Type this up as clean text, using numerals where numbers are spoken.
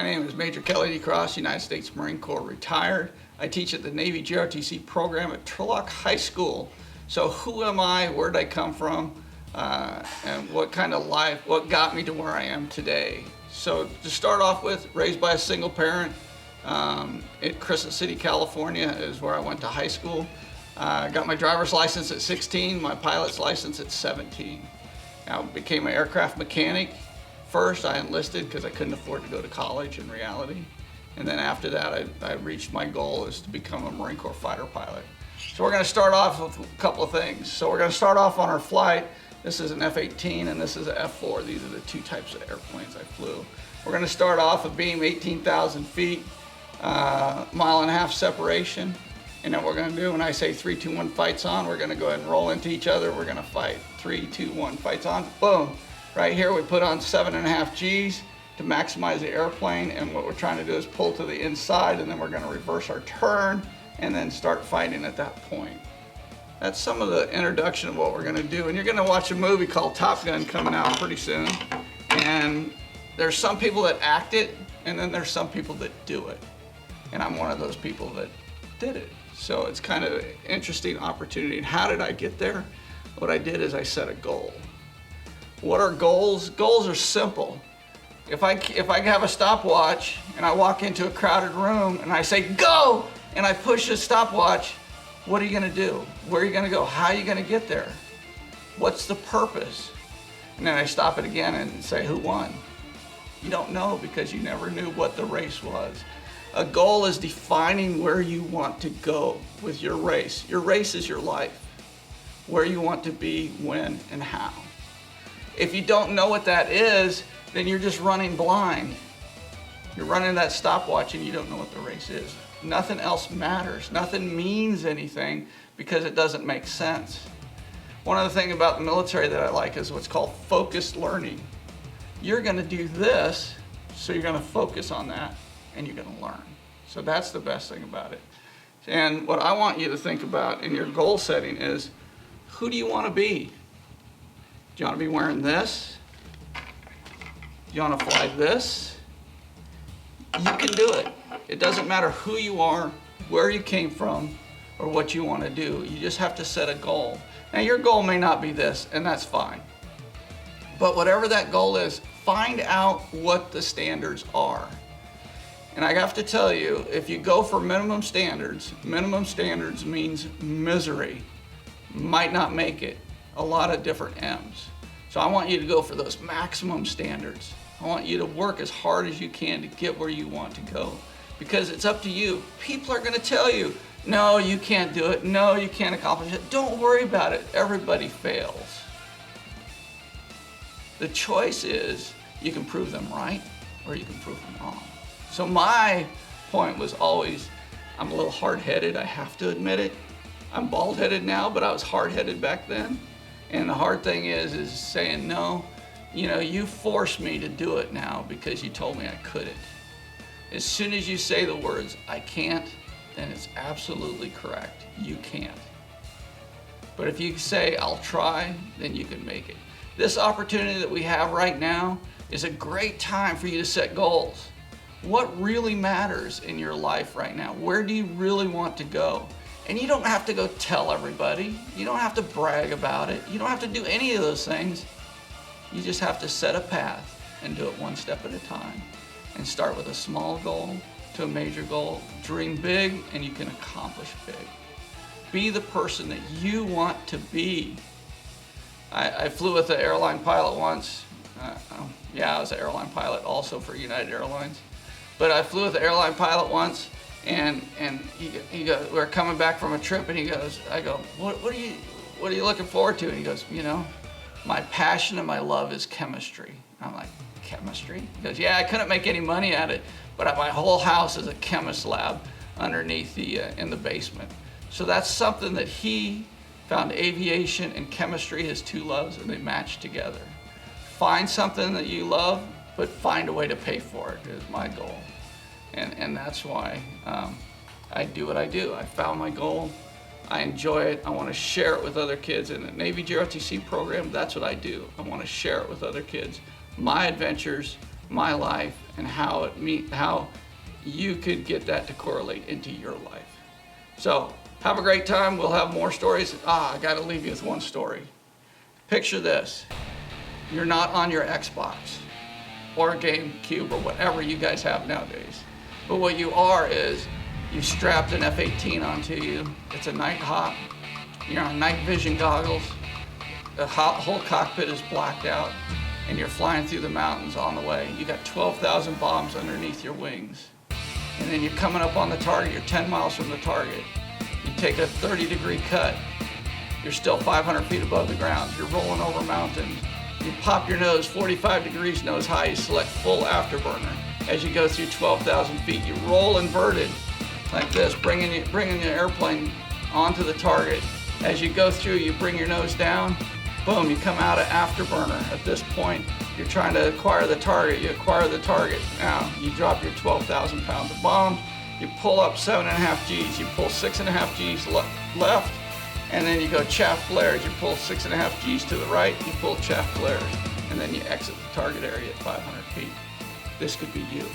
My name is Major Kelly D. Cross, United States Marine Corps, retired. I teach at the Navy JROTC program at Turlock High School. So who am I, where did I come from, and what kind of life, what got me to where I am today? So to start off with, raised by a single parent in Crescent City, California is where I went to high school. Got my driver's license at 16, my pilot's license at 17. I became an aircraft mechanic. First, I enlisted because I couldn't afford to go to college in reality. And then after that, I reached my goal is to become a Marine Corps fighter pilot. So we're going to start off with a couple of things. So we're going to start off on our flight. This is an F-18 and this is an F-4. These are the two types of airplanes I flew. We're going to start off a beam 18,000 feet, mile and a half separation. And then we're going to do, when I say 3, 2, 1, fights on, we're going to go ahead and roll into each other. We're going to fight. 3, 2, 1, fights on. Boom. Right here we put on 7.5 G's to maximize the airplane, and what we're trying to do is pull to the inside, and then we're going to reverse our turn and then start fighting at that point. That's some of the introduction of what we're going to do, and you're going to watch a movie called Top Gun coming out pretty soon, and there's some people that act it, and then there's some people that do it, and I'm one of those people that did it. So it's kind of an interesting opportunity. And how did I get there? What I did is I set a goal. What are goals? Goals are simple. If I have a stopwatch and I walk into a crowded room and I say, go, and I push the stopwatch, what are you gonna do? Where are you gonna go? How are you gonna get there? What's the purpose? And then I stop it again and say, who won? You don't know because you never knew what the race was. A goal is defining where you want to go with your race. Your race is your life. Where you want to be, when, and how. If you don't know what that is, then you're just running blind. You're running that stopwatch and you don't know what the race is. Nothing else matters. Nothing means anything because it doesn't make sense. One other thing about the military that I like is what's called focused learning. You're going to do this, so you're going to focus on that and you're going to learn. So that's the best thing about it. And what I want you to think about in your goal setting is, who do you want to be? Do you want to be wearing this? Do you want to fly this? You can do it. It doesn't matter who you are, where you came from, or what you want to do. You just have to set a goal. Now your goal may not be this, and that's fine. But whatever that goal is, find out what the standards are. And I have to tell you, if you go for minimum standards means misery. Might not make it. A lot of different M's. So I want you to go for those maximum standards. I want you to work as hard as you can to get where you want to go, because it's up to you. People are going to tell you, no, you can't do it. No, you can't accomplish it. Don't worry about it. Everybody fails. The choice is you can prove them right or you can prove them wrong. So my point was always, I'm a little hard-headed, I have to admit it. I'm bald-headed now, but I was hard-headed back then. And the hard thing is saying, no, you know, you forced me to do it now because you told me I couldn't. As soon as you say the words, I can't, then it's absolutely correct. You can't. But if you say, I'll try, then you can make it. This opportunity that we have right now is a great time for you to set goals. What really matters in your life right now? Where do you really want to go? And you don't have to go tell everybody. You don't have to brag about it. You don't have to do any of those things. You just have to set a path and do it one step at a time. And start with a small goal to a major goal. Dream big and you can accomplish big. Be the person that you want to be. I flew with an airline pilot once. I was an airline pilot also for United Airlines. But I flew with an airline pilot once. And he goes, we're coming back from a trip, and he goes, I go, what are you looking forward to? And he goes, you know, my passion and my love is chemistry. I'm like, chemistry? He goes, yeah, I couldn't make any money at it, but my whole house is a chemist lab underneath in the basement. So that's something that he found, aviation and chemistry, his two loves, and they match together. Find something that you love, but find a way to pay for it is my goal. And that's why I do what I do. I found my goal. I enjoy it. I want to share it with other kids. In the Navy JROTC program, that's what I do. I want to share it with other kids. My adventures, my life and how you could get that to correlate into your life. So have a great time. We'll have more stories. I got to leave you with one story. Picture this. You're not on your Xbox or GameCube or whatever you guys have nowadays. But what you are is you strapped an F-18 onto you. It's a night hop. You're on night vision goggles. The whole cockpit is blacked out and you're flying through the mountains on the way. You got 12,000 bombs underneath your wings. And then you're coming up on the target. You're 10 miles from the target. You take a 30-degree cut. You're still 500 feet above the ground. You're rolling over mountains. You pop your nose 45 degrees nose high. You select full afterburner. As you go through 12,000 feet, you roll inverted like this, bringing the airplane onto the target. As you go through, you bring your nose down. Boom, you come out of afterburner. At this point, you're trying to acquire the target. You acquire the target. Now, you drop your 12,000 pounds of bombs. You pull up 7.5 Gs. You pull 6.5 Gs left, and then you go chaff flares. You pull 6.5 Gs to the right. You pull chaff flares, and then you exit the target area at 500 feet. This could be you.